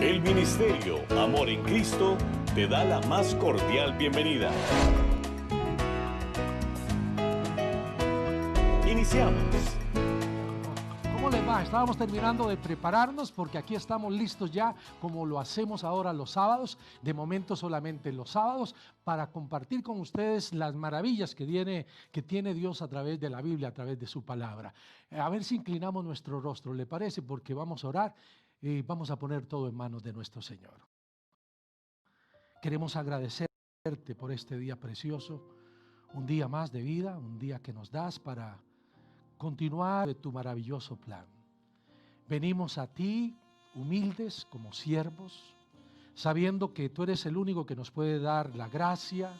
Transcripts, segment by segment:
El Ministerio Amor en Cristo te da la más cordial bienvenida. Iniciamos. ¿Cómo les va? Estábamos terminando de prepararnos porque aquí estamos listos ya, como lo hacemos ahora los sábados, de momento solamente los sábados, para compartir con ustedes las maravillas que tiene Dios a través de la Biblia, a través de su palabra. A ver si inclinamos nuestro rostro, ¿le parece? Porque vamos a orar y vamos a poner todo en manos de nuestro Señor. Queremos agradecerte por este día precioso, un día más de vida, un día que nos das para continuar de tu maravilloso plan. Venimos a ti humildes como siervos, sabiendo que tú eres el único que nos puede dar la gracia,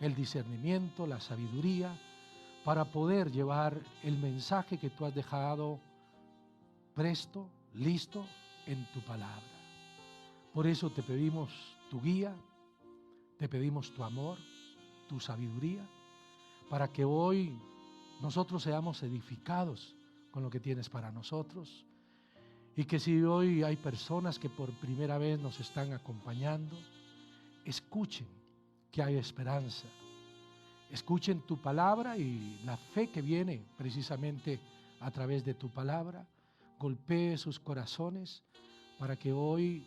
el discernimiento, la sabiduría, para poder llevar el mensaje que tú has dejado presto, listo en tu palabra. Por eso te pedimos tu guía, te pedimos tu amor, tu sabiduría, para que hoy nosotros seamos edificados con lo que tienes para nosotros, y que si hoy hay personas que por primera vez nos están acompañando, escuchen que hay esperanza, escuchen tu palabra y la fe que viene precisamente a través de tu palabra, golpee sus corazones para que hoy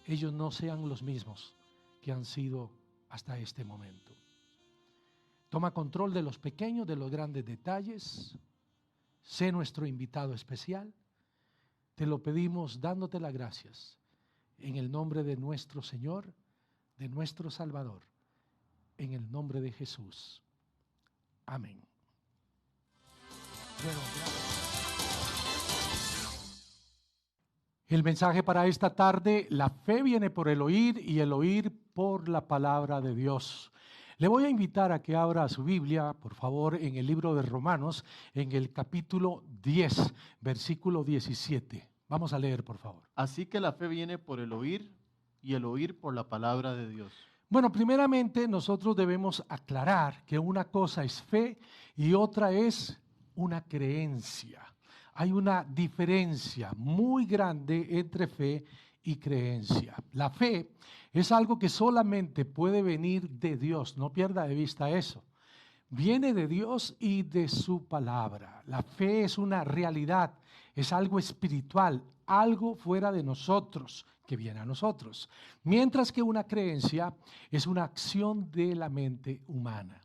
ellos no sean los mismos que han sido hasta este momento. Toma control de los pequeños, de los grandes detalles. Sé nuestro invitado especial. Te lo pedimos dándote las gracias en el nombre de nuestro Señor, de nuestro Salvador, en el nombre de Jesús. Amén. Bueno, el mensaje para esta tarde: la fe viene por el oír y el oír por la palabra de Dios. Le voy a invitar a que abra su Biblia, por favor, en el libro de Romanos, en el capítulo 10, versículo 17. Vamos a leer, por favor. Así que la fe viene por el oír y el oír por la palabra de Dios. Bueno, primeramente nosotros debemos aclarar que una cosa es fe y otra es una creencia. Hay una diferencia muy grande entre fe y creencia. La fe es algo que solamente puede venir de Dios, no pierda de vista eso. Viene de Dios y de su palabra. La fe es una realidad, es algo espiritual, algo fuera de nosotros, que viene a nosotros. Mientras que una creencia es una acción de la mente humana.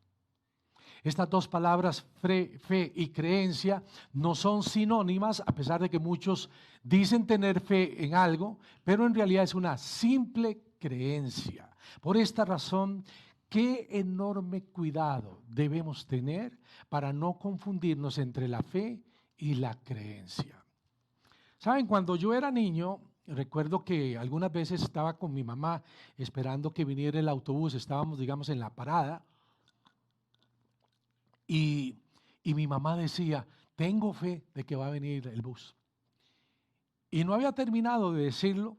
Estas dos palabras, fe y creencia, no son sinónimas, a pesar de que muchos dicen tener fe en algo, pero en realidad es una simple creencia. Por esta razón, qué enorme cuidado debemos tener para no confundirnos entre la fe y la creencia. Saben, cuando yo era niño, recuerdo que algunas veces estaba con mi mamá esperando que viniera el autobús, estábamos, digamos, en la parada, y mi mamá decía: tengo fe de que va a venir el bus. Y no había terminado de decirlo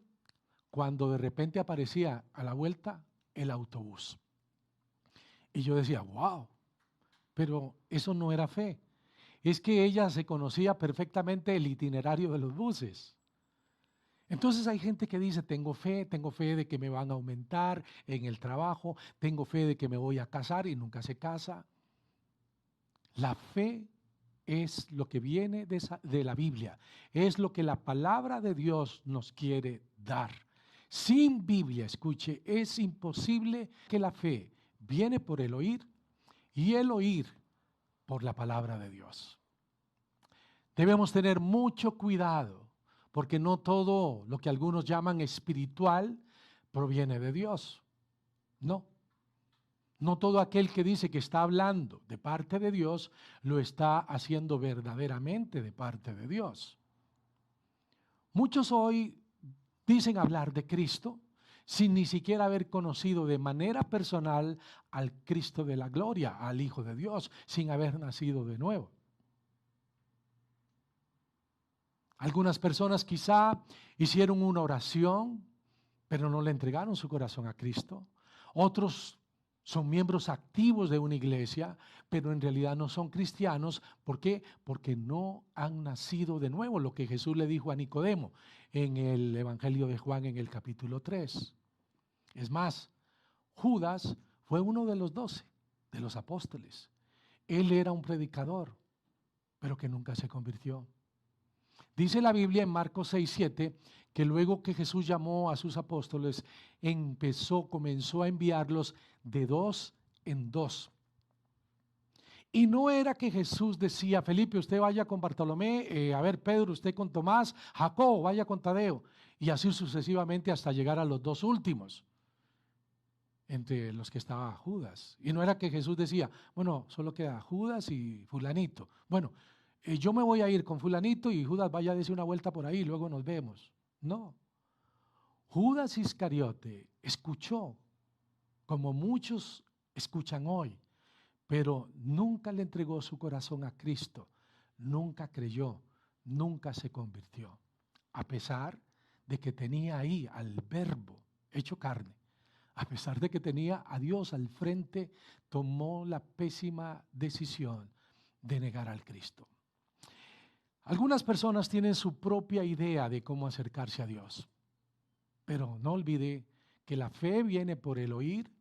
cuando de repente aparecía a la vuelta el autobús. Y yo decía: wow, pero eso no era fe. Es que ella se conocía perfectamente el itinerario de los buses. Entonces hay gente que dice: tengo fe de que me van a aumentar en el trabajo, tengo fe de que me voy a casar, y nunca se casa. La fe es lo que viene de la Biblia, es lo que la palabra de Dios nos quiere dar. Sin Biblia, escuche, es imposible que la fe viene por el oír y el oír por la palabra de Dios. Debemos tener mucho cuidado, porque no todo lo que algunos llaman espiritual proviene de Dios. No todo aquel que dice que está hablando de parte de Dios lo está haciendo verdaderamente de parte de Dios. Muchos hoy dicen hablar de Cristo sin ni siquiera haber conocido de manera personal al Cristo de la gloria, al Hijo de Dios, sin haber nacido de nuevo. Algunas personas quizá hicieron una oración, pero no le entregaron su corazón a Cristo. Otros son miembros activos de una iglesia, pero en realidad no son cristianos. ¿Por qué? Porque no han nacido de nuevo, lo que Jesús le dijo a Nicodemo. en el Evangelio de Juan en el capítulo 3. Es más, Judas fue uno de los 12, de los apóstoles. Él era un predicador, pero que nunca se convirtió. Dice la Biblia en Marcos 6:7 que luego que Jesús llamó a sus apóstoles, comenzó a enviarlos de 2 en 2. Y no era que Jesús decía: Felipe, usted vaya con Bartolomé, a ver, Pedro, usted con Tomás, Jacobo, vaya con Tadeo, y así sucesivamente hasta llegar a los 2 últimos, entre los que estaba Judas. Y no era que Jesús decía: bueno, solo queda Judas y fulanito. Bueno, yo me voy a ir con fulanito y Judas vaya a darse una vuelta por ahí y luego nos vemos. No. Judas Iscariote escuchó, como muchos escuchan hoy, pero nunca le entregó su corazón a Cristo, nunca creyó, nunca se convirtió, a pesar de que tenía ahí al Verbo hecho carne, a pesar de que tenía a Dios al frente, tomó la pésima decisión de negar al Cristo. Algunas personas tienen su propia idea de cómo acercarse a Dios, pero no olvide que la fe viene por el oír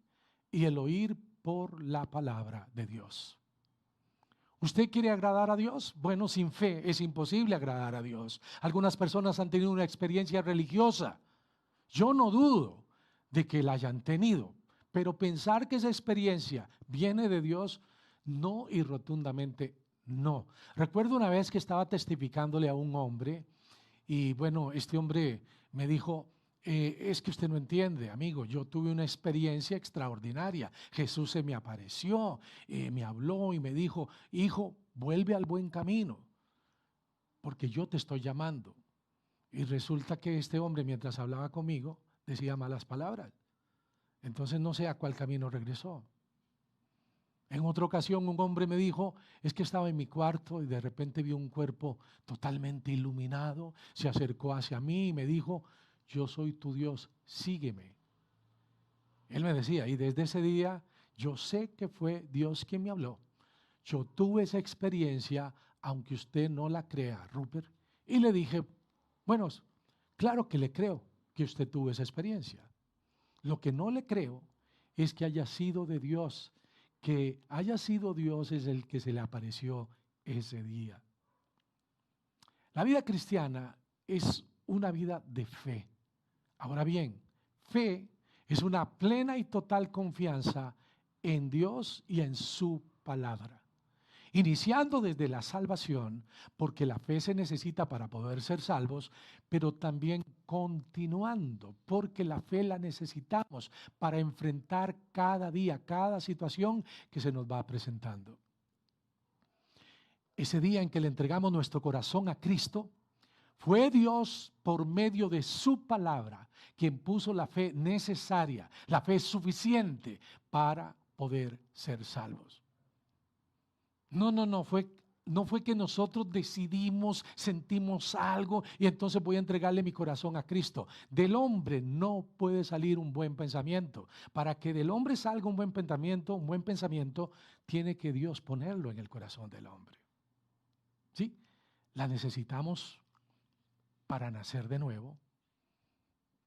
y el oír por la palabra de Dios. ¿Usted quiere agradar a Dios? Bueno, sin fe es imposible agradar a Dios. Algunas personas han tenido una experiencia religiosa. Yo no dudo de que la hayan tenido, pero pensar que esa experiencia viene de Dios, no, y rotundamente no. Recuerdo una vez que estaba testificándole a un hombre y bueno, este hombre me dijo: es que usted no entiende, amigo, yo tuve una experiencia extraordinaria. Jesús se me apareció, me habló y me dijo: hijo, vuelve al buen camino, porque yo te estoy llamando. Y resulta que este hombre, mientras hablaba conmigo, decía malas palabras. Entonces no sé a cuál camino regresó. En otra ocasión un hombre me dijo: es que estaba en mi cuarto y de repente vi un cuerpo totalmente iluminado, se acercó hacia mí y me dijo: yo soy tu Dios, sígueme. Él me decía, y desde ese día yo sé que fue Dios quien me habló. Yo tuve esa experiencia, aunque usted no la crea, Rupert. Y le dije: bueno, claro que le creo que usted tuvo esa experiencia. Lo que no le creo es que haya sido de Dios, que haya sido Dios es el que se le apareció ese día. La vida cristiana es una vida de fe. Ahora bien, fe es una plena y total confianza en Dios y en su palabra. Iniciando desde la salvación, porque la fe se necesita para poder ser salvos, pero también continuando, porque la fe la necesitamos para enfrentar cada día, cada situación que se nos va presentando. Ese día en que le entregamos nuestro corazón a Cristo, fue Dios por medio de su palabra quien puso la fe necesaria, la fe suficiente para poder ser salvos. No fue que nosotros decidimos, sentimos algo y entonces voy a entregarle mi corazón a Cristo. Del hombre no puede salir un buen pensamiento. Para que del hombre salga un buen pensamiento, tiene que Dios ponerlo en el corazón del hombre. ¿Sí? La necesitamos para nacer de nuevo,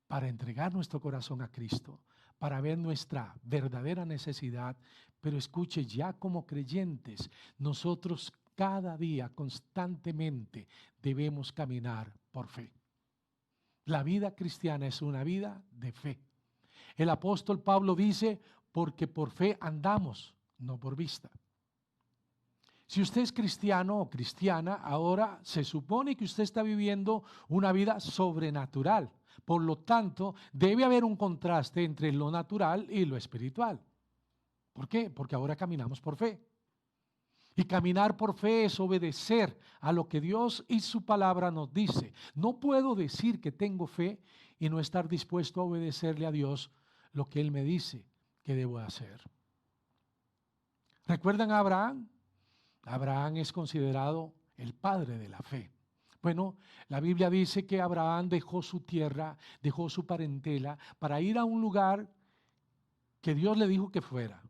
para entregar nuestro corazón a Cristo, para ver nuestra verdadera necesidad. Pero escuche, ya como creyentes, nosotros cada día, constantemente, debemos caminar por fe. La vida cristiana es una vida de fe. El apóstol Pablo dice: porque por fe andamos, no por vista. Si usted es cristiano o cristiana, ahora se supone que usted está viviendo una vida sobrenatural. Por lo tanto, debe haber un contraste entre lo natural y lo espiritual. ¿Por qué? Porque ahora caminamos por fe. Y caminar por fe es obedecer a lo que Dios y su palabra nos dice. No puedo decir que tengo fe y no estar dispuesto a obedecerle a Dios lo que Él me dice que debo hacer. ¿Recuerdan a Abraham? Abraham es considerado el padre de la fe. Bueno, la Biblia dice que Abraham dejó su tierra, dejó su parentela para ir a un lugar que Dios le dijo que fuera.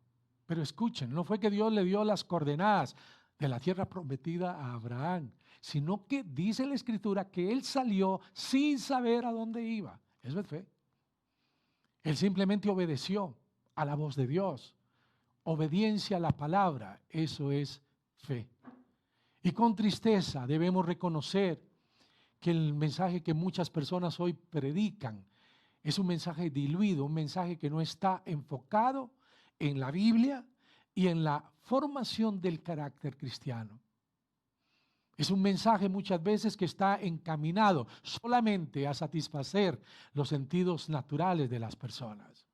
Pero escuchen, no fue que Dios le dio las coordenadas de la tierra prometida a Abraham, sino que dice la Escritura que él salió sin saber a dónde iba. Eso es fe. Él simplemente obedeció a la voz de Dios. Obediencia a la palabra, eso es fe. Y con tristeza debemos reconocer que el mensaje que muchas personas hoy predican es un mensaje diluido, un mensaje que no está enfocado en la Biblia y en la formación del carácter cristiano. Es un mensaje muchas veces que está encaminado solamente a satisfacer los sentidos naturales de las personas,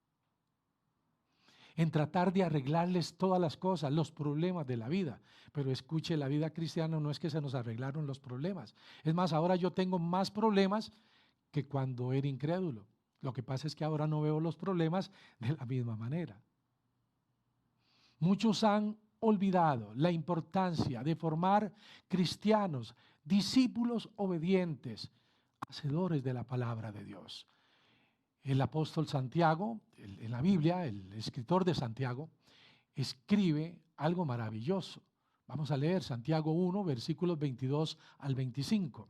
en tratar de arreglarles todas las cosas, los problemas de la vida. Pero escuche, la vida cristiana no es que se nos arreglaron los problemas. Es más, ahora yo tengo más problemas que cuando era incrédulo. Lo que pasa es que ahora no veo los problemas de la misma manera. Muchos han olvidado la importancia de formar cristianos, discípulos obedientes, hacedores de la palabra de Dios. El apóstol Santiago, en la Biblia, el escritor de Santiago, escribe algo maravilloso. Vamos a leer Santiago 1, versículos 22 al 25.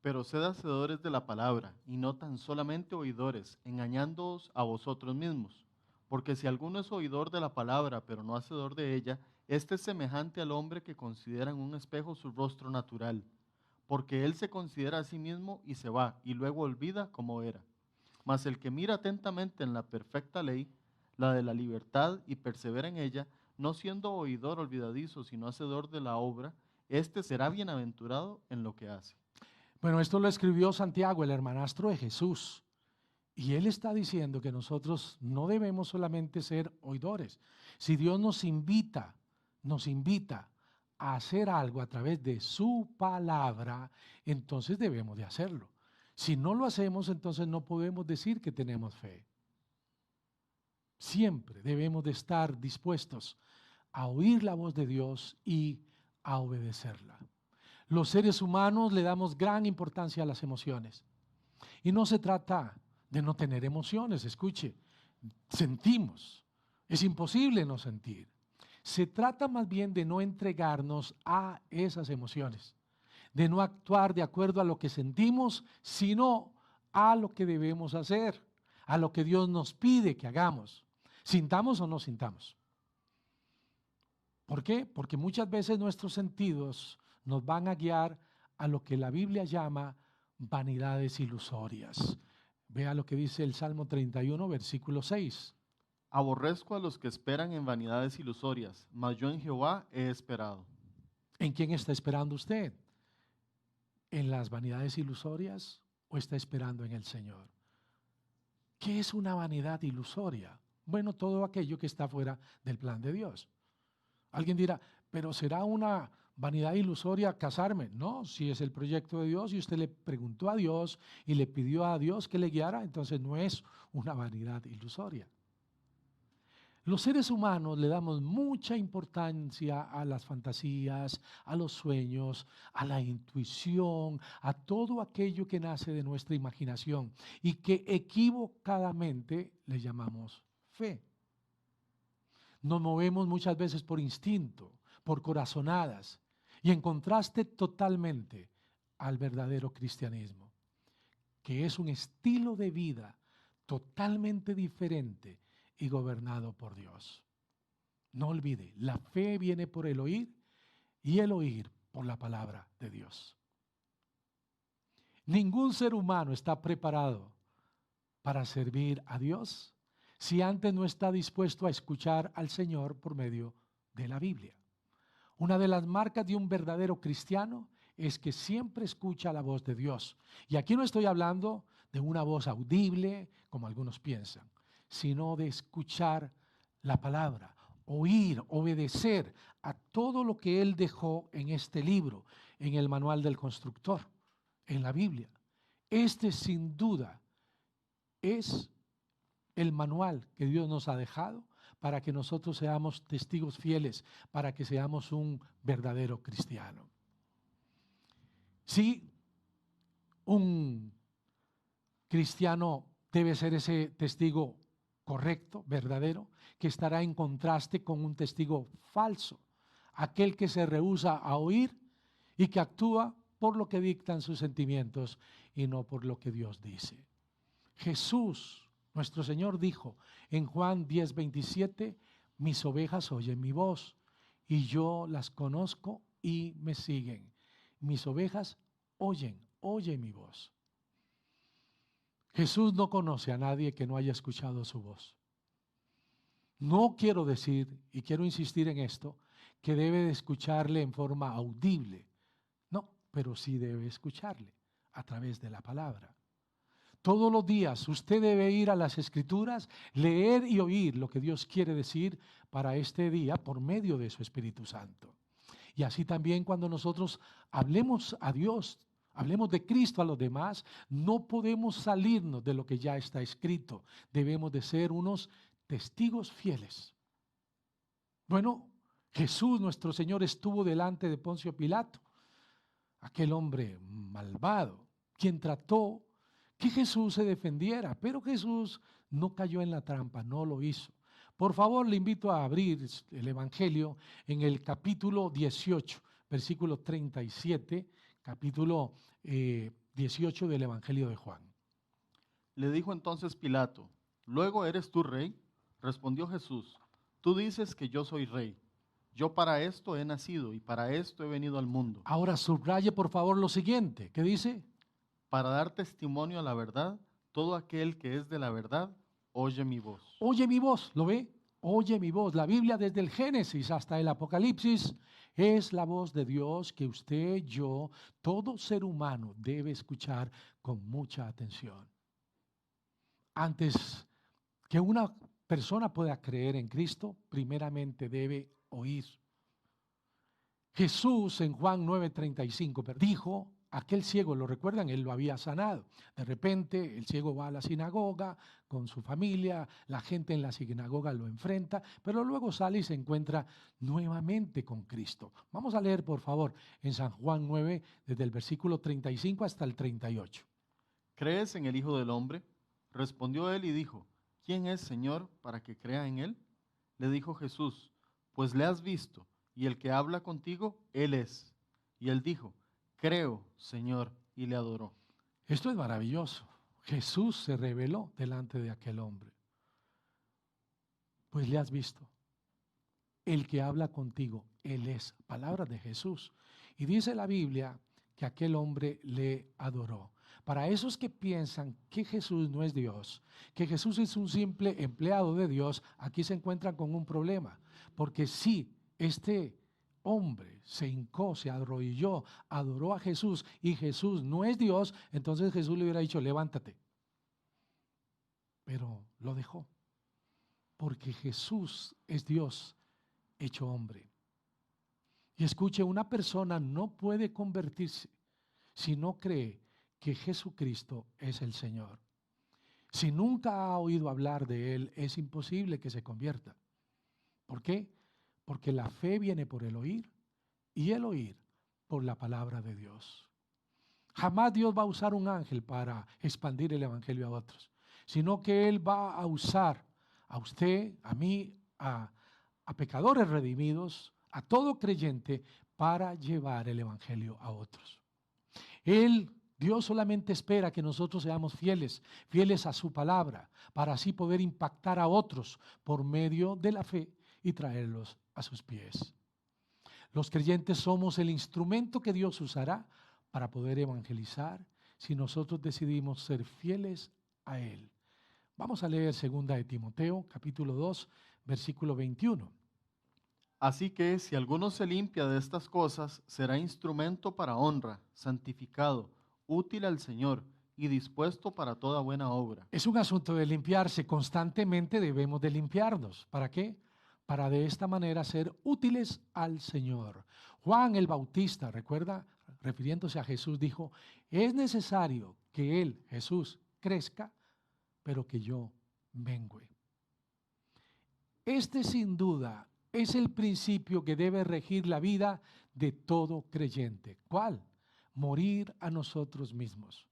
Pero sed hacedores de la palabra, y no tan solamente oidores, engañándoos a vosotros mismos. Porque si alguno es oidor de la palabra, pero no hacedor de ella, este es semejante al hombre que considera en un espejo su rostro natural. Porque él se considera a sí mismo y se va, y luego olvida cómo era. Mas el que mira atentamente en la perfecta ley, la de la libertad, y persevera en ella, no siendo oidor olvidadizo, sino hacedor de la obra, este será bienaventurado en lo que hace. Bueno, esto lo escribió Santiago, el hermanastro de Jesús. Y él está diciendo que nosotros no debemos solamente ser oidores. Si Dios nos invita a hacer algo a través de su palabra, entonces debemos de hacerlo. Si no lo hacemos, entonces no podemos decir que tenemos fe. Siempre debemos de estar dispuestos a oír la voz de Dios y a obedecerla. Los seres humanos le damos gran importancia a las emociones. Y no se trata de no tener emociones, escuche, sentimos. Es imposible no sentir. Se trata más bien de no entregarnos a esas emociones, de no actuar de acuerdo a lo que sentimos, sino a lo que debemos hacer, a lo que Dios nos pide que hagamos, sintamos o no sintamos. ¿Por qué? Porque muchas veces nuestros sentidos nos van a guiar a lo que la Biblia llama vanidades ilusorias. Vea lo que dice el Salmo 31, versículo 6. Aborrezco a los que esperan en vanidades ilusorias, mas yo en Jehová he esperado. ¿En quién está esperando usted? ¿En las vanidades ilusorias o está esperando en el Señor? ¿Qué es una vanidad ilusoria? Bueno, todo aquello que está fuera del plan de Dios. Alguien dirá, pero ¿será una vanidad ilusoria casarme? No, si es el proyecto de Dios y usted le preguntó a Dios y le pidió a Dios que le guiara, entonces no es una vanidad ilusoria. Los seres humanos le damos mucha importancia a las fantasías, a los sueños, a la intuición, a todo aquello que nace de nuestra imaginación y que equivocadamente le llamamos fe. Nos movemos muchas veces por instinto, por corazonadas y en contraste totalmente al verdadero cristianismo, que es un estilo de vida totalmente diferente y gobernado por Dios. No olvide, la fe viene por el oír y el oír por la palabra de Dios. Ningún ser humano está preparado para servir a Dios si antes no está dispuesto a escuchar al Señor por medio de la Biblia. Una de las marcas de un verdadero cristiano es que siempre escucha la voz de Dios. Y aquí no estoy hablando de una voz audible, como algunos piensan, sino de escuchar la palabra, oír, obedecer a todo lo que Él dejó en este libro, en el manual del constructor, en la Biblia. Este sin duda es el manual que Dios nos ha dejado para que nosotros seamos testigos fieles, para que seamos un verdadero cristiano. Sí, un cristiano debe ser ese testigo correcto, verdadero, que estará en contraste con un testigo falso, aquel que se rehúsa a oír y que actúa por lo que dictan sus sentimientos y no por lo que Dios dice. Jesús, nuestro Señor, dijo en Juan 10:27, mis ovejas oyen mi voz y yo las conozco y me siguen. Mis ovejas oyen mi voz. Jesús no conoce a nadie que no haya escuchado su voz. No quiero decir, y quiero insistir en esto, que debe de escucharle en forma audible. No, pero sí debe escucharle a través de la palabra. Todos los días usted debe ir a las Escrituras, leer y oír lo que Dios quiere decir para este día por medio de su Espíritu Santo. Y así también cuando nosotros hablemos a Dios, hablemos de Cristo a los demás, no podemos salirnos de lo que ya está escrito. Debemos de ser unos testigos fieles. Bueno, Jesús nuestro Señor estuvo delante de Poncio Pilato, aquel hombre malvado, quien trató que Jesús se defendiera, pero Jesús no cayó en la trampa, no lo hizo. Por favor, le invito a abrir el Evangelio en el capítulo 18, versículo 37, capítulo 18 del Evangelio de Juan. Le dijo entonces Pilato, ¿luego eres tú rey? Respondió Jesús, tú dices que yo soy rey. Yo para esto he nacido y para esto he venido al mundo. Ahora subraye por favor lo siguiente, ¿qué dice? Para dar testimonio a la verdad, todo aquel que es de la verdad, oye mi voz. Oye mi voz, ¿lo ve? Oye mi voz. La Biblia desde el Génesis hasta el Apocalipsis es la voz de Dios que usted, yo, todo ser humano debe escuchar con mucha atención. Antes que una persona pueda creer en Cristo, primeramente debe oír. Jesús en Juan 9:35 dijo, aquel ciego, ¿lo recuerdan? Él lo había sanado. De repente el ciego va a la sinagoga con su familia, la gente en la sinagoga lo enfrenta, pero luego sale y se encuentra nuevamente con Cristo. Vamos a leer por favor en San Juan 9, desde el versículo 35 hasta el 38. ¿Crees en el Hijo del Hombre? Respondió él y dijo, ¿quién es, Señor, para que crea en él? Le dijo Jesús, pues le has visto, y el que habla contigo, él es. Y él dijo, creo, Señor, y le adoró. Esto es maravilloso. Jesús se reveló delante de aquel hombre. Pues le has visto. El que habla contigo, él es. Palabras de Jesús. Y dice la Biblia que aquel hombre le adoró. Para esos que piensan que Jesús no es Dios, que Jesús es un simple empleado de Dios, aquí se encuentran con un problema. Porque si este hombre se hincó, se arrodilló, adoró a Jesús y Jesús no es Dios, entonces Jesús le hubiera dicho, levántate. Pero lo dejó, porque Jesús es Dios hecho hombre. Y escuche, una persona no puede convertirse si no cree que Jesucristo es el Señor. Si nunca ha oído hablar de Él, es imposible que se convierta. ¿Por qué? Porque la fe viene por el oír y el oír por la palabra de Dios. Jamás Dios va a usar un ángel para expandir el evangelio a otros, sino que Él va a usar a usted, a mí, a pecadores redimidos, a todo creyente para llevar el evangelio a otros. Dios solamente espera que nosotros seamos fieles a su palabra, para así poder impactar a otros por medio de la fe y traerlos a sus pies. Los creyentes somos el instrumento que Dios usará para poder evangelizar si nosotros decidimos ser fieles a Él. Vamos a leer 2 de Timoteo, capítulo 2, versículo 21. Así que si alguno se limpia de estas cosas, será instrumento para honra, santificado, útil al Señor y dispuesto para toda buena obra. Es un asunto de limpiarse, constantemente debemos de limpiarnos. ¿Para qué? Para de esta manera ser útiles al Señor. Juan el Bautista, recuerda, refiriéndose a Jesús, dijo, es necesario que Él, Jesús, crezca, pero que yo mengüe. Este sin duda es el principio que debe regir la vida de todo creyente. ¿Cuál? Morir a nosotros mismos.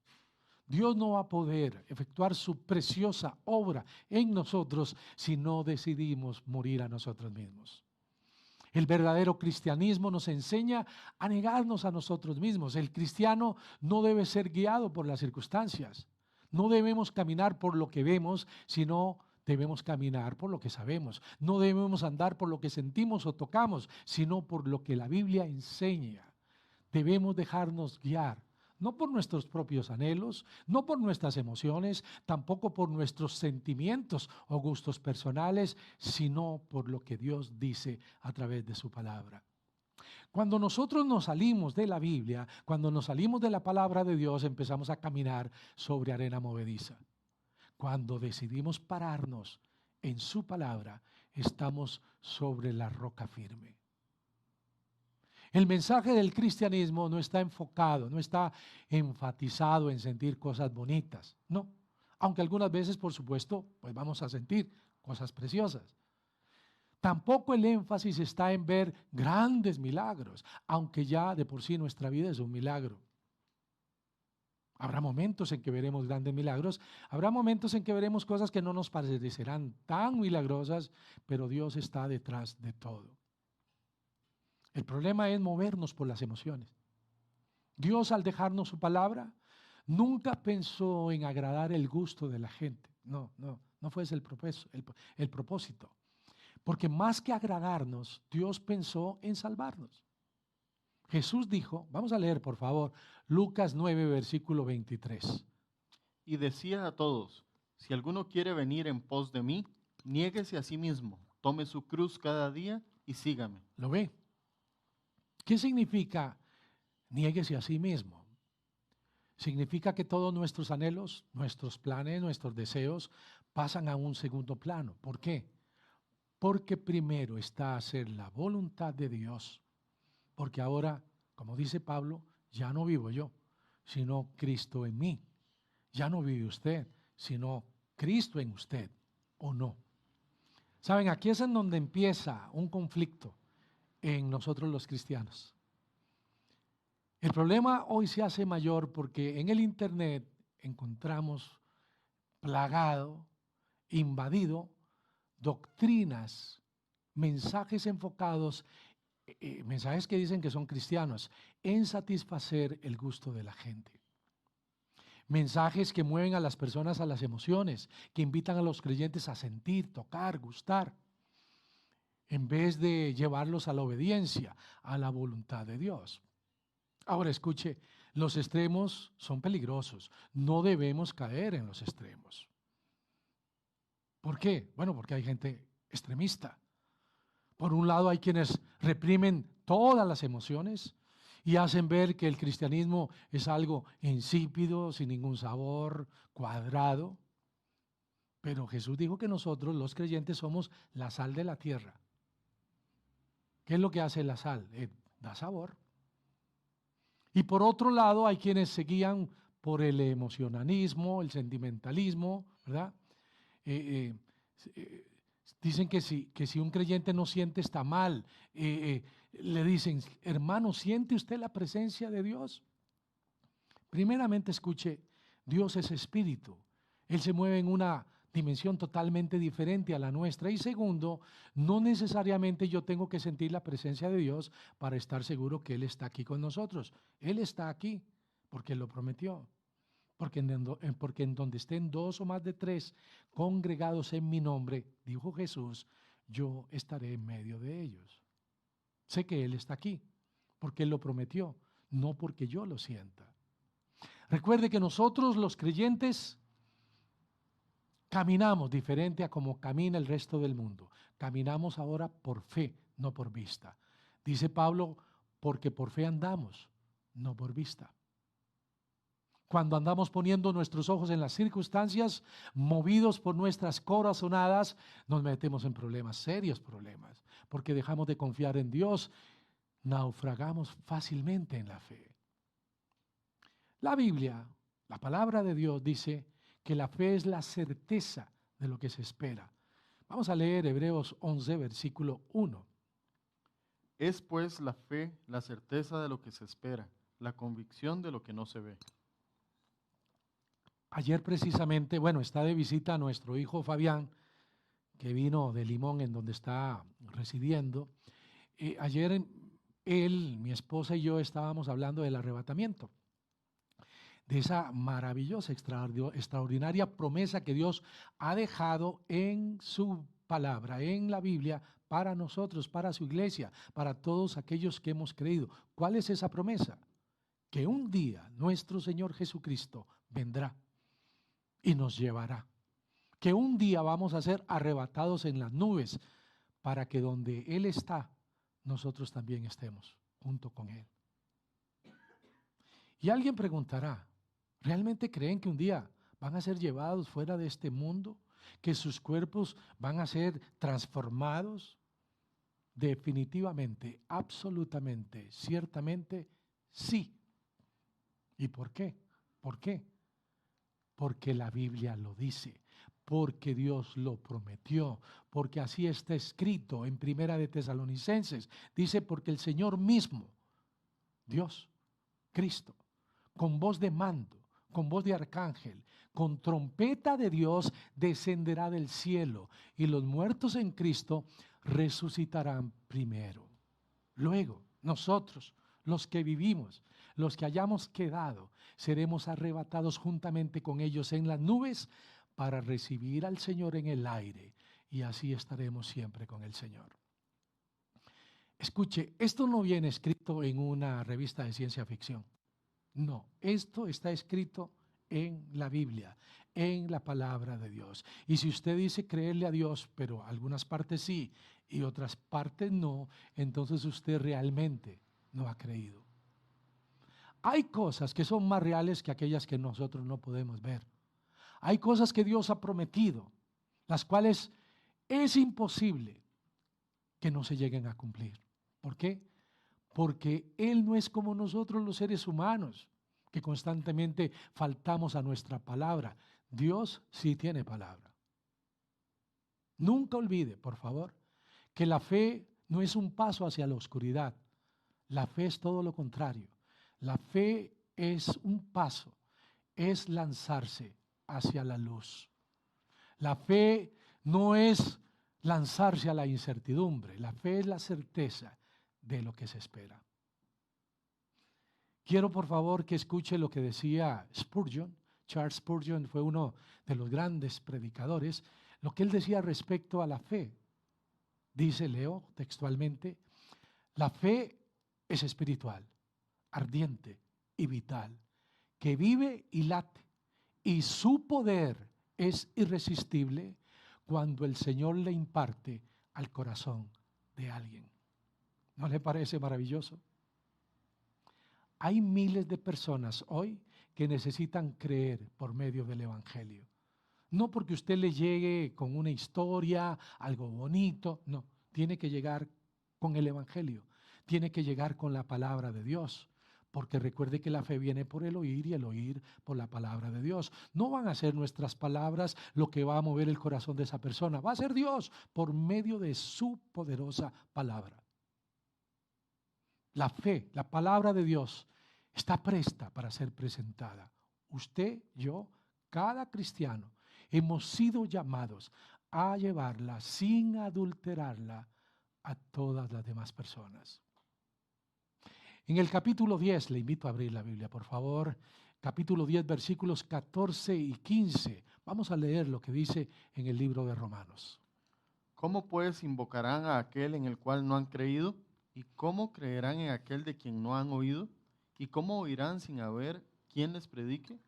Dios no va a poder efectuar su preciosa obra en nosotros si no decidimos morir a nosotros mismos. El verdadero cristianismo nos enseña a negarnos a nosotros mismos. El cristiano no debe ser guiado por las circunstancias. No debemos caminar por lo que vemos, sino debemos caminar por lo que sabemos. No debemos andar por lo que sentimos o tocamos, sino por lo que la Biblia enseña. Debemos dejarnos guiar, no por nuestros propios anhelos, no por nuestras emociones, tampoco por nuestros sentimientos o gustos personales, sino por lo que Dios dice a través de su palabra. Cuando nosotros nos salimos de la Biblia, cuando nos salimos de la palabra de Dios, empezamos a caminar sobre arena movediza. Cuando decidimos pararnos en su palabra, estamos sobre la roca firme. El mensaje del cristianismo no está enfocado, no está enfatizado en sentir cosas bonitas, no. Aunque algunas veces, por supuesto, pues vamos a sentir cosas preciosas. Tampoco el énfasis está en ver grandes milagros, aunque ya de por sí nuestra vida es un milagro. Habrá momentos en que veremos grandes milagros, habrá momentos en que veremos cosas que no nos parecerán tan milagrosas, pero Dios está detrás de todo. El problema es movernos por las emociones. Dios, al dejarnos su palabra, nunca pensó en agradar el gusto de la gente. No fue ese el propósito. Porque más que agradarnos, Dios pensó en salvarnos. Jesús dijo, vamos a leer por favor, Lucas 9, versículo 23. Y decía a todos, si alguno quiere venir en pos de mí, niéguese a sí mismo, tome su cruz cada día y sígame. ¿Lo ve? ¿Qué significa niéguese a sí mismo? Significa que todos nuestros anhelos, nuestros planes, nuestros deseos pasan a un segundo plano. ¿Por qué? Porque primero está hacer la voluntad de Dios. Porque ahora, como dice Pablo, ya no vivo yo, sino Cristo en mí. Ya no vive usted, sino Cristo en usted, ¿o no? Saben, aquí es en donde empieza un conflicto en nosotros los cristianos. El problema hoy se hace mayor porque en el internet encontramos plagado, invadido, doctrinas, mensajes enfocados, mensajes que dicen que son cristianos, en satisfacer el gusto de la gente. Mensajes que mueven a las personas a las emociones, que invitan a los creyentes a sentir, tocar, gustar, en vez de llevarlos a la obediencia, a la voluntad de Dios. Ahora escuche, los extremos son peligrosos, no debemos caer en los extremos. ¿Por qué? Bueno, porque hay gente extremista. Por un lado hay quienes reprimen todas las emociones y hacen ver que el cristianismo es algo insípido, sin ningún sabor, cuadrado. Pero Jesús dijo que nosotros, los creyentes, somos la sal de la tierra. ¿Qué es lo que hace la sal? Da sabor. Y por otro lado hay quienes se guían por el emocionalismo, el sentimentalismo, ¿verdad? Dicen que si un creyente no siente está mal. Le dicen, hermano, ¿siente usted la presencia de Dios? Primeramente escuche, Dios es espíritu. Él se mueve en una dimensión totalmente diferente a la nuestra. Y segundo, no necesariamente yo tengo que sentir la presencia de Dios para estar seguro que Él está aquí con nosotros. Él está aquí porque Él lo prometió. Porque en donde estén 2 o más de 3 congregados en mi nombre, dijo Jesús, yo estaré en medio de ellos. Sé que Él está aquí porque Él lo prometió, no porque yo lo sienta. Recuerde que nosotros los creyentes caminamos diferente a como camina el resto del mundo. Caminamos ahora por fe, no por vista. Dice Pablo, porque por fe andamos, no por vista. Cuando andamos poniendo nuestros ojos en las circunstancias, movidos por nuestras corazonadas, nos metemos en problemas, serios problemas, porque dejamos de confiar en Dios, naufragamos fácilmente en la fe. La Biblia, la palabra de Dios dice que la fe es la certeza de lo que se espera. Vamos a leer Hebreos 11, versículo 1. Es pues la fe la certeza de lo que se espera, la convicción de lo que no se ve. Ayer precisamente, está de visita nuestro hijo Fabián, que vino de Limón, en donde está residiendo, Ayer él, mi esposa y yo estábamos hablando del arrebatamiento, de esa maravillosa, extraordinaria promesa que Dios ha dejado en su palabra, en la Biblia, para nosotros, para su iglesia, para todos aquellos que hemos creído. ¿Cuál es esa promesa? Que un día nuestro Señor Jesucristo vendrá y nos llevará. Que un día vamos a ser arrebatados en las nubes para que donde Él está, nosotros también estemos junto con Él. Y alguien preguntará, ¿realmente creen que un día van a ser llevados fuera de este mundo? ¿Que sus cuerpos van a ser transformados? Definitivamente, absolutamente, ciertamente, sí. ¿Y por qué? ¿Por qué? Porque la Biblia lo dice, porque Dios lo prometió, porque así está escrito en Primera de Tesalonicenses. Dice, porque el Señor mismo, Dios, Cristo, con voz de mando, con voz de arcángel, con trompeta de Dios, descenderá del cielo y los muertos en Cristo resucitarán primero. Luego, nosotros, los que vivimos, los que hayamos quedado, seremos arrebatados juntamente con ellos en las nubes para recibir al Señor en el aire y así estaremos siempre con el Señor. Escuche, esto no viene escrito en una revista de ciencia ficción. No, esto está escrito en la Biblia, en la palabra de Dios. Y si usted dice creerle a Dios, pero algunas partes sí y otras partes no, entonces usted realmente no ha creído. Hay cosas que son más reales que aquellas que nosotros no podemos ver. Hay cosas que Dios ha prometido, las cuales es imposible que no se lleguen a cumplir. ¿Por qué? Porque Él no es como nosotros los seres humanos, que constantemente faltamos a nuestra palabra. Dios sí tiene palabra. Nunca olvide, por favor, que la fe no es un paso hacia la oscuridad. La fe es todo lo contrario. La fe es un paso, es lanzarse hacia la luz. La fe no es lanzarse a la incertidumbre. La fe es la certeza de lo que se espera. Quiero por favor que escuche lo que decía Spurgeon. Charles Spurgeon fue uno de los grandes predicadores. Lo que él decía respecto a la fe. Dice, leo textualmente, la fe es espiritual, ardiente y vital, que vive y late, y su poder es irresistible cuando el Señor le imparte al corazón de alguien. ¿No le parece maravilloso? Hay miles de personas hoy que necesitan creer por medio del Evangelio. No porque usted le llegue con una historia, algo bonito, no. Tiene que llegar con el Evangelio, tiene que llegar con la palabra de Dios. Porque recuerde que la fe viene por el oír y el oír por la palabra de Dios. No van a ser nuestras palabras lo que va a mover el corazón de esa persona. Va a ser Dios por medio de su poderosa palabra. La fe, la palabra de Dios, está presta para ser presentada. Usted, yo, cada cristiano, hemos sido llamados a llevarla sin adulterarla a todas las demás personas. En el capítulo 10, le invito a abrir la Biblia, por favor. Capítulo 10, versículos 14 y 15. Vamos a leer lo que dice en el libro de Romanos. ¿Cómo pues invocarán a aquel en el cual no han creído? ¿Y cómo creerán en aquel de quien no han oído? ¿Y cómo oirán sin haber quien les predique?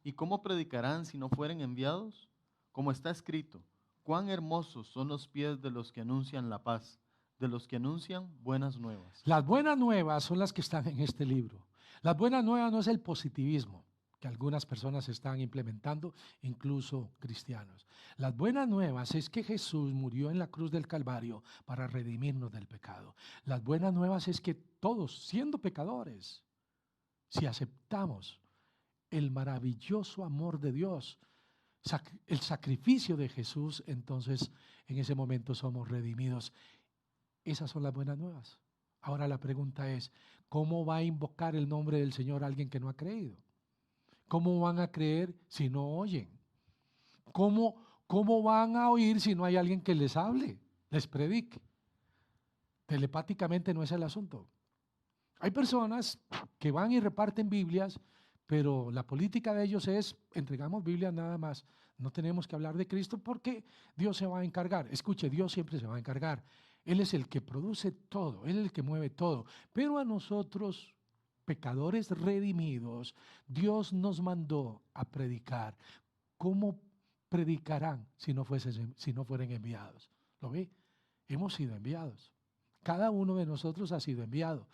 ¿Y cómo predicarán si no fueren enviados? Como está escrito, cuán hermosos son los pies de los que anuncian la paz, de los que anuncian buenas nuevas. Las buenas nuevas son las que están en este libro. Las buenas nuevas no es el positivismo que algunas personas están implementando, incluso cristianos. Las buenas nuevas es que Jesús murió en la cruz del Calvario para redimirnos del pecado. Las buenas nuevas es que todos, siendo pecadores, si aceptamos el maravilloso amor de Dios, el sacrificio de Jesús, entonces en ese momento somos redimidos. Esas son las buenas nuevas. Ahora la pregunta es, ¿cómo va a invocar el nombre del Señor alguien que no ha creído? ¿Cómo van a creer si no oyen? ¿Cómo van a oír si no hay alguien que les hable, les predique? Telepáticamente no es el asunto. Hay personas que van y reparten Biblias, pero la política de ellos es, entregamos Biblias nada más. No tenemos que hablar de Cristo porque Dios se va a encargar. Escuche, Dios siempre se va a encargar. Él es el que produce todo, Él es el que mueve todo. Pero a nosotros, pecadores redimidos, Dios nos mandó a predicar. ¿Cómo predicarán si no fueran enviados? ¿Lo ve? Hemos sido enviados. Cada uno de nosotros ha sido enviado.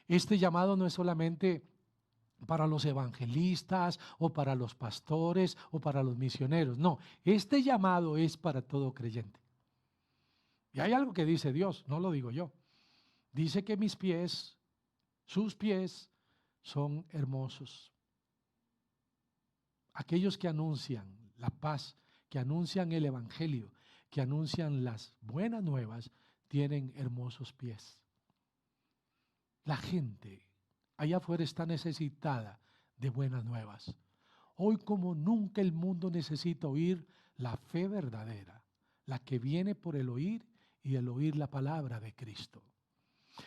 Este llamado no es solamente para los evangelistas o para los pastores o para los misioneros. No, este llamado es para todo creyente. Y hay algo que dice Dios, no lo digo yo. Dice que mis pies, sus pies, son hermosos. Aquellos que anuncian la paz, que anuncian el evangelio, que anuncian las buenas nuevas, tienen hermosos pies. La gente allá afuera está necesitada de buenas nuevas. Hoy como nunca el mundo necesita oír la fe verdadera, la que viene por el oír y el oír la palabra de Cristo.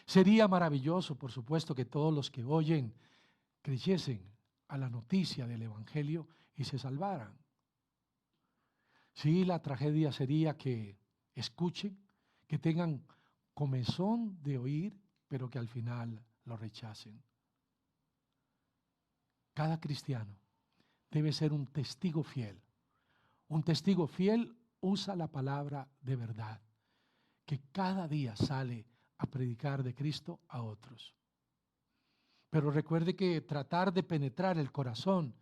Sería maravilloso, por supuesto, que todos los que oyen creyesen a la noticia del evangelio y se salvaran. Sí, la tragedia sería que escuchen, que tengan comezón de oír, pero que al final lo rechacen. Cada cristiano debe ser un testigo fiel. Un testigo fiel usa la palabra de verdad, que cada día sale a predicar de Cristo a otros. Pero recuerde que tratar de penetrar el corazón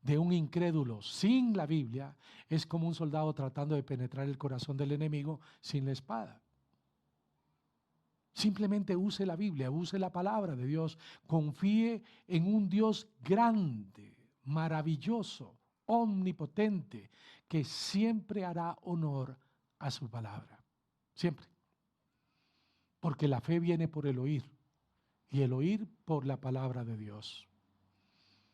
de un incrédulo sin la Biblia es como un soldado tratando de penetrar el corazón del enemigo sin la espada. Simplemente use la Biblia, use la palabra de Dios, confíe en un Dios grande, maravilloso, omnipotente, que siempre hará honor a su palabra. Siempre. Porque la fe viene por el oír y el oír por la palabra de Dios.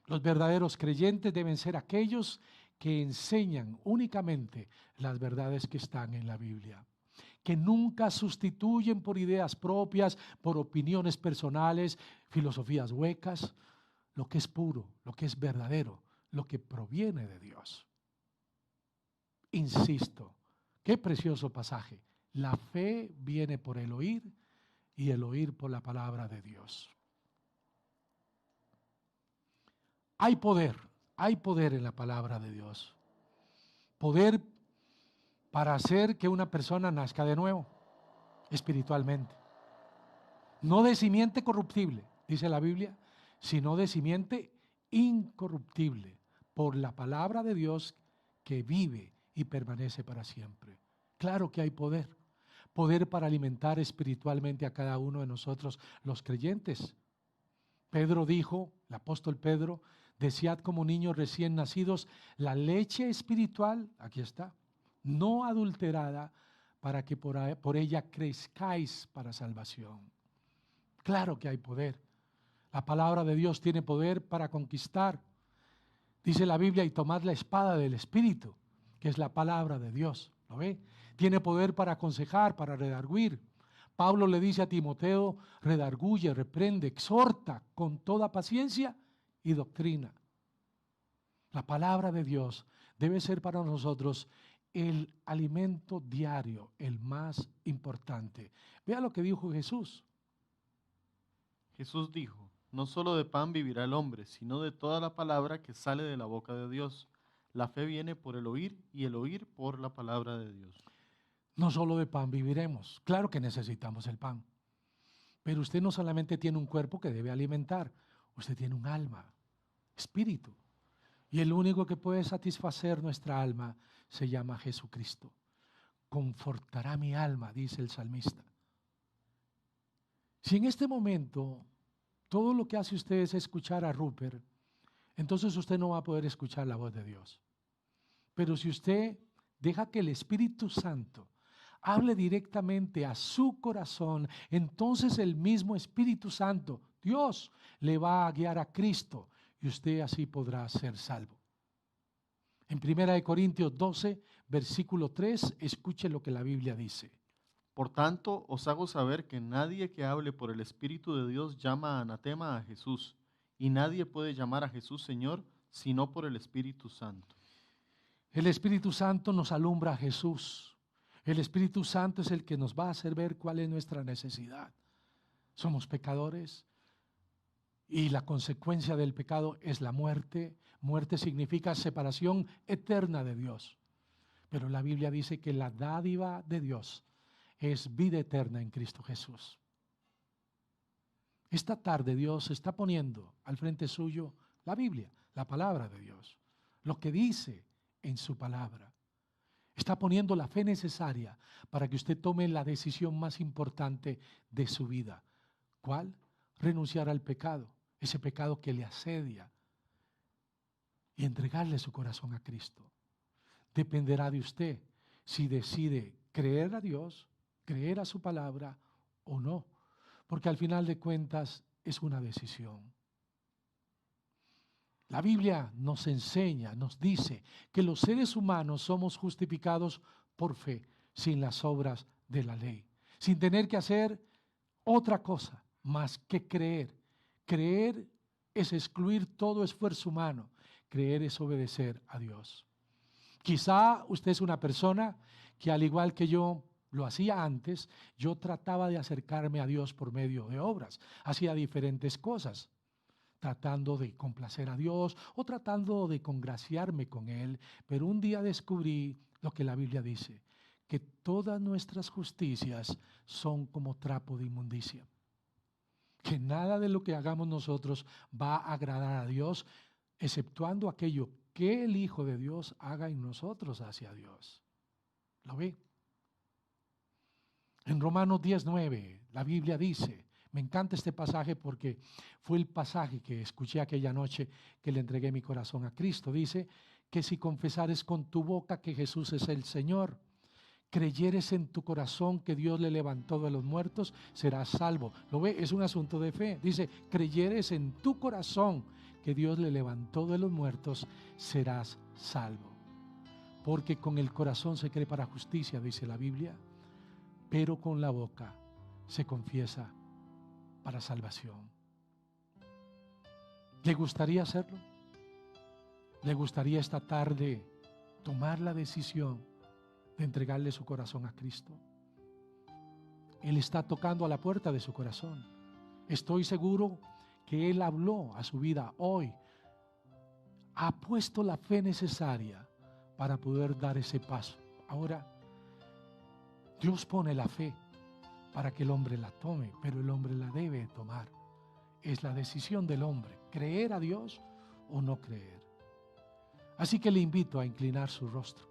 Los verdaderos creyentes deben ser aquellos que enseñan únicamente las verdades que están en la Biblia, que nunca sustituyen por ideas propias, por opiniones personales, filosofías huecas, lo que es puro, lo que es verdadero, lo que proviene de Dios. Insisto, qué precioso pasaje. La fe viene por el oír y el oír por la palabra de Dios. Hay poder en la palabra de Dios. Poder para hacer que una persona nazca de nuevo, espiritualmente. No de simiente corruptible, dice la Biblia, sino de simiente incorruptible, por la palabra de Dios que vive y permanece para siempre. Claro que hay poder. Poder para alimentar espiritualmente a cada uno de nosotros, los creyentes. Pedro dijo, el apóstol Pedro, desead como niños recién nacidos la leche espiritual, aquí está, no adulterada, para que por ella crezcáis para salvación. Claro que hay poder. La palabra de Dios tiene poder para conquistar. Dice la Biblia, y tomad la espada del Espíritu, que es la palabra de Dios. ¿Lo ve? Tiene poder para aconsejar, para redarguir. Pablo le dice a Timoteo, redarguye, reprende, exhorta con toda paciencia y doctrina. La palabra de Dios debe ser para nosotros el alimento diario, el más importante. Vea lo que dijo Jesús. Jesús dijo, no solo de pan vivirá el hombre, sino de toda la palabra que sale de la boca de Dios. La fe viene por el oír y el oír por la palabra de Dios. No solo de pan viviremos, claro que necesitamos el pan, pero usted no solamente tiene un cuerpo que debe alimentar, usted tiene un alma, espíritu, y el único que puede satisfacer nuestra alma se llama Jesucristo. Confortará mi alma, dice el salmista. Si en este momento todo lo que hace usted es escuchar a Rupert, entonces usted no va a poder escuchar la voz de Dios. Pero si usted deja que el Espíritu Santo hable directamente a su corazón, entonces el mismo Espíritu Santo, Dios, le va a guiar a Cristo y usted así podrá ser salvo. En 1 Corintios 12, versículo 3, escuche lo que la Biblia dice. Por tanto, os hago saber que nadie que hable por el Espíritu de Dios llama anatema a Jesús, y nadie puede llamar a Jesús Señor sino por el Espíritu Santo. El Espíritu Santo nos alumbra a Jesús. El Espíritu Santo es el que nos va a hacer ver cuál es nuestra necesidad. Somos pecadores y la consecuencia del pecado es la muerte. Muerte significa separación eterna de Dios. Pero la Biblia dice que la dádiva de Dios es vida eterna en Cristo Jesús. Esta tarde Dios está poniendo al frente suyo la Biblia, la palabra de Dios, lo que dice en su palabra. Está poniendo la fe necesaria para que usted tome la decisión más importante de su vida. ¿Cuál? Renunciar al pecado, ese pecado que le asedia, y entregarle su corazón a Cristo. Dependerá de usted si decide creer a Dios, creer a su palabra o no, porque al final de cuentas es una decisión. La Biblia nos enseña, nos dice que los seres humanos somos justificados por fe, sin las obras de la ley, sin tener que hacer otra cosa más que creer. Creer es excluir todo esfuerzo humano, creer es obedecer a Dios. Quizá usted es una persona que, al igual que yo lo hacía antes, yo trataba de acercarme a Dios por medio de obras, hacía diferentes cosas, tratando de complacer a Dios o tratando de congraciarme con Él, pero un día descubrí lo que la Biblia dice, que todas nuestras justicias son como trapo de inmundicia, que nada de lo que hagamos nosotros va a agradar a Dios, exceptuando aquello que el Hijo de Dios haga en nosotros hacia Dios. ¿Lo ve? En Romanos 10:9 la Biblia dice, me encanta este pasaje porque fue el pasaje que escuché aquella noche que le entregué mi corazón a Cristo. Dice que si confesares con tu boca que Jesús es el Señor, creyeres en tu corazón que Dios le levantó de los muertos, serás salvo. ¿Lo ve? Es un asunto de fe. Dice, creyeres en tu corazón que Dios le levantó de los muertos, serás salvo. Porque con el corazón se cree para justicia, dice la Biblia, pero con la boca se confiesa para salvación. ¿Le gustaría hacerlo? ¿Le gustaría esta tarde tomar la decisión de entregarle su corazón a Cristo? Él está tocando a la puerta de su corazón. Estoy seguro que Él habló a su vida hoy. Ha puesto la fe necesaria para poder dar ese paso. Ahora, Dios pone la fe para que el hombre la tome, pero el hombre la debe tomar. Es la decisión del hombre, creer a Dios o no creer. Así que le invito a inclinar su rostro.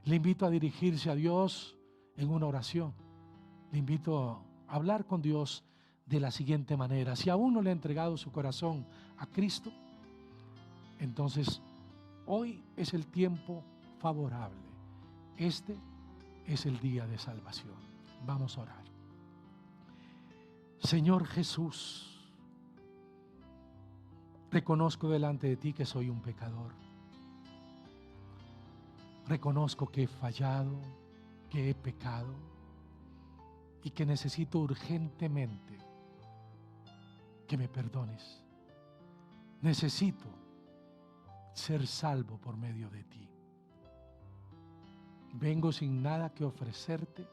Le invito a dirigirse a Dios en una oración. Le invito a hablar con Dios de la siguiente manera. Si aún no le ha entregado su corazón a Cristo, entonces hoy es el tiempo favorable. Este es el día de salvación. Vamos a orar. Señor Jesús, reconozco delante de ti que soy un pecador. Reconozco que he fallado, que he pecado y que necesito urgentemente que me perdones. Necesito ser salvo por medio de ti. Vengo sin nada que ofrecerte,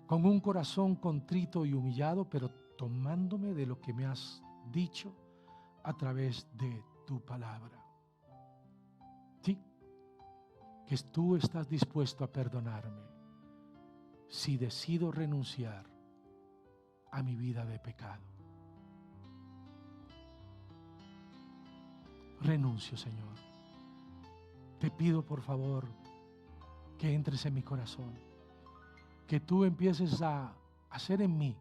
con un corazón contrito y humillado, pero tomándome de lo que me has dicho a través de tu palabra. Sí, que tú estás dispuesto a perdonarme si decido renunciar a mi vida de pecado. Renuncio, Señor. Te pido, por favor, que entres en mi corazón, que tú empieces a hacer en mí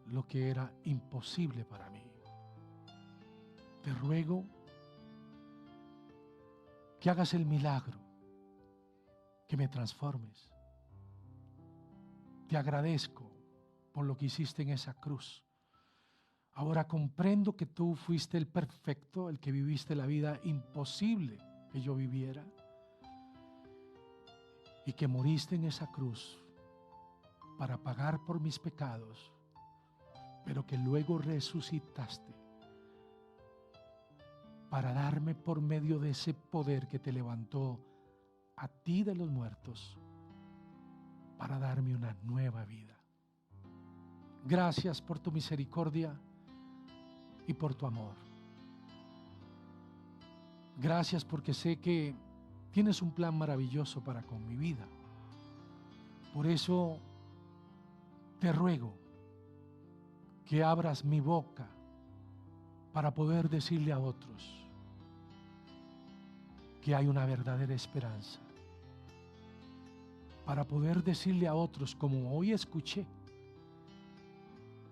lo que era imposible para mí. Te ruego que hagas el milagro, que me transformes. Te agradezco por lo que hiciste en esa cruz. Ahora comprendo que tú fuiste el perfecto, el que viviste la vida imposible que yo viviera, y que moriste en esa cruz para pagar por mis pecados, pero que luego resucitaste para darme por medio de ese poder que te levantó a ti de los muertos, para darme una nueva vida. Gracias por tu misericordia y por tu amor. Gracias porque sé que tienes un plan maravilloso para con mi vida. Por eso te ruego que abras mi boca para poder decirle a otros que hay una verdadera esperanza, para poder decirle a otros, como hoy escuché,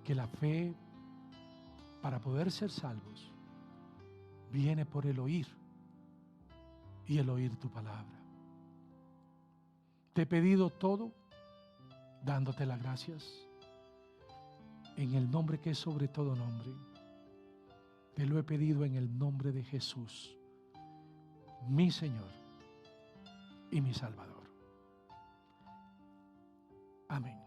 que la fe para poder ser salvos viene por el oír y el oír tu palabra. Te he pedido todo dándote las gracias en el nombre que es sobre todo nombre. Te lo he pedido en el nombre de Jesús, mi Señor y mi Salvador. Amén.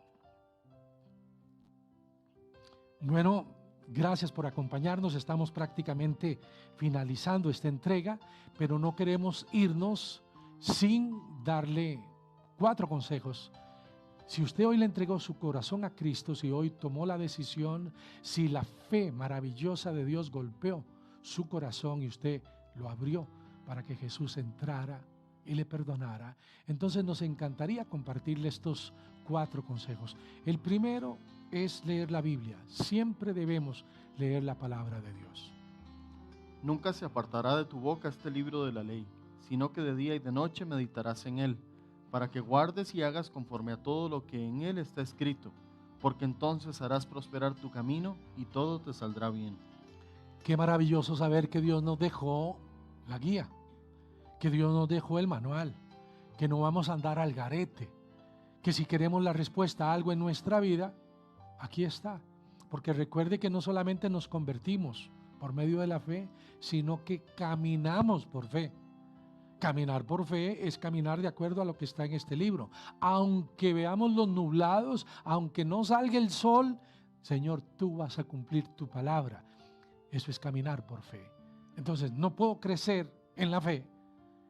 Bueno, gracias por acompañarnos. Estamos prácticamente finalizando esta entrega, pero no queremos irnos sin darle 4 consejos. Si usted hoy le entregó su corazón a Cristo, si hoy tomó la decisión, si la fe maravillosa de Dios golpeó su corazón y usted lo abrió para que Jesús entrara y le perdonara, entonces nos encantaría compartirle estos 4 consejos. El primero es leer la Biblia. Siempre debemos leer la palabra de Dios. Nunca se apartará de tu boca este libro de la ley, sino que de día y de noche meditarás en él, para que guardes y hagas conforme a todo lo que en él está escrito, porque entonces harás prosperar tu camino y todo te saldrá bien. Qué maravilloso saber que Dios nos dejó la guía, que Dios nos dejó el manual, que no vamos a andar al garete, que si queremos la respuesta a algo en nuestra vida, aquí está. Porque recuerde que no solamente nos convertimos por medio de la fe, sino que caminamos por fe. Caminar por fe es caminar de acuerdo a lo que está en este libro. Aunque veamos los nublados, aunque no salga el sol, Señor, tú vas a cumplir tu palabra. Eso es caminar por fe. Entonces, no puedo crecer en la fe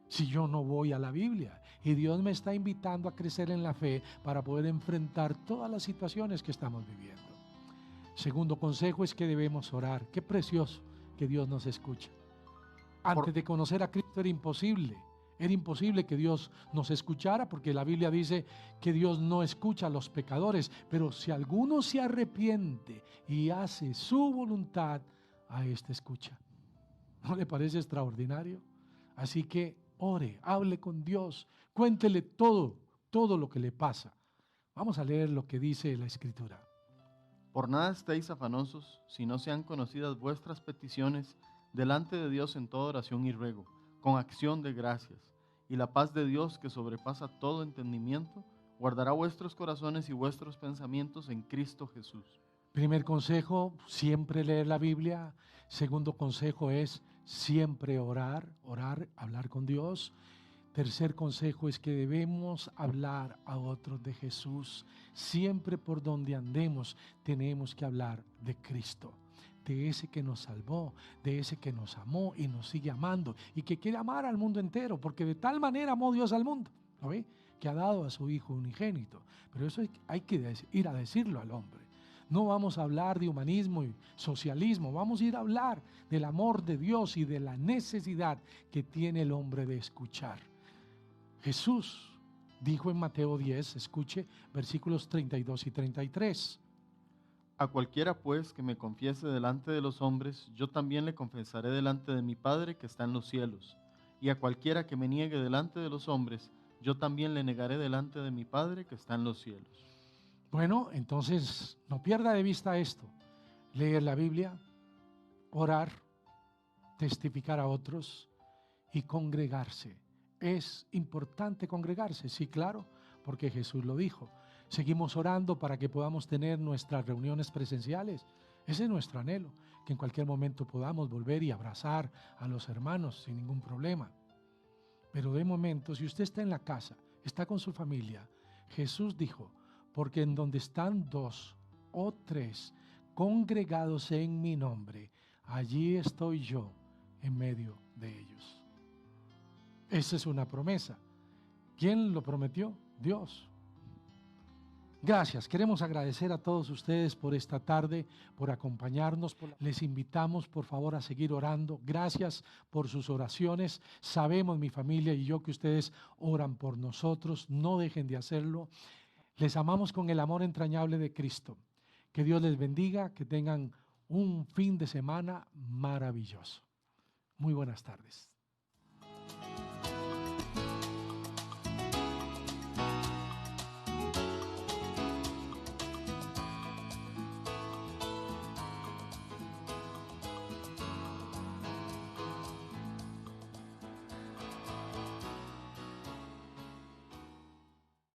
si yo no voy a la Biblia. Y Dios me está invitando a crecer en la fe para poder enfrentar todas las situaciones que estamos viviendo. Segundo consejo es que debemos orar. Qué precioso que Dios nos escucha. Antes de conocer a Cristo era imposible que Dios nos escuchara, porque la Biblia dice que Dios no escucha a los pecadores, pero si alguno se arrepiente y hace su voluntad, a este escucha. ¿No le parece extraordinario? Así que ore, hable con Dios, cuéntele todo lo que le pasa. Vamos a leer lo que dice la Escritura. Por nada estéis afanosos, si no sean conocidas vuestras peticiones delante de Dios en toda oración y ruego, con acción de gracias. Y la paz de Dios, que sobrepasa todo entendimiento, guardará vuestros corazones y vuestros pensamientos en Cristo Jesús. Primer consejo, siempre leer la Biblia. Segundo consejo es siempre orar, hablar con Dios. Tercer consejo es que debemos hablar a otros de Jesús. Siempre por donde andemos tenemos que hablar de Cristo, de ese que nos salvó, de ese que nos amó y nos sigue amando y que quiere amar al mundo entero, porque de tal manera amó Dios al mundo, ¿no ve? Que ha dado a su Hijo unigénito. Pero eso hay que ir a decirlo al hombre. No vamos a hablar de humanismo y socialismo, vamos a ir a hablar del amor de Dios y de la necesidad que tiene el hombre de escuchar. Jesús dijo en Mateo 10, escuche versículos 32 y 33. A cualquiera pues que me confiese delante de los hombres, yo también le confesaré delante de mi Padre que está en los cielos. Y a cualquiera que me niegue delante de los hombres, yo también le negaré delante de mi Padre que está en los cielos. Bueno, entonces no pierda de vista esto: leer la Biblia, orar, testificar a otros y congregarse. Es importante congregarse, sí, claro, porque Jesús lo dijo. Seguimos orando para que podamos tener nuestras reuniones presenciales. Ese es nuestro anhelo, que en cualquier momento podamos volver y abrazar a los hermanos sin ningún problema. Pero de momento, si usted está en la casa, está con su familia, Jesús dijo: porque en donde están 2 o 3 congregados en mi nombre, allí estoy yo en medio de ellos. Esa es una promesa. ¿Quién lo prometió? Dios. Gracias. Queremos agradecer a todos ustedes por esta tarde, por acompañarnos. Les invitamos, por favor, a seguir orando. Gracias por sus oraciones. Sabemos, mi familia y yo, que ustedes oran por nosotros. No dejen de hacerlo. Les amamos con el amor entrañable de Cristo. Que Dios les bendiga, que tengan un fin de semana maravilloso. Muy buenas tardes.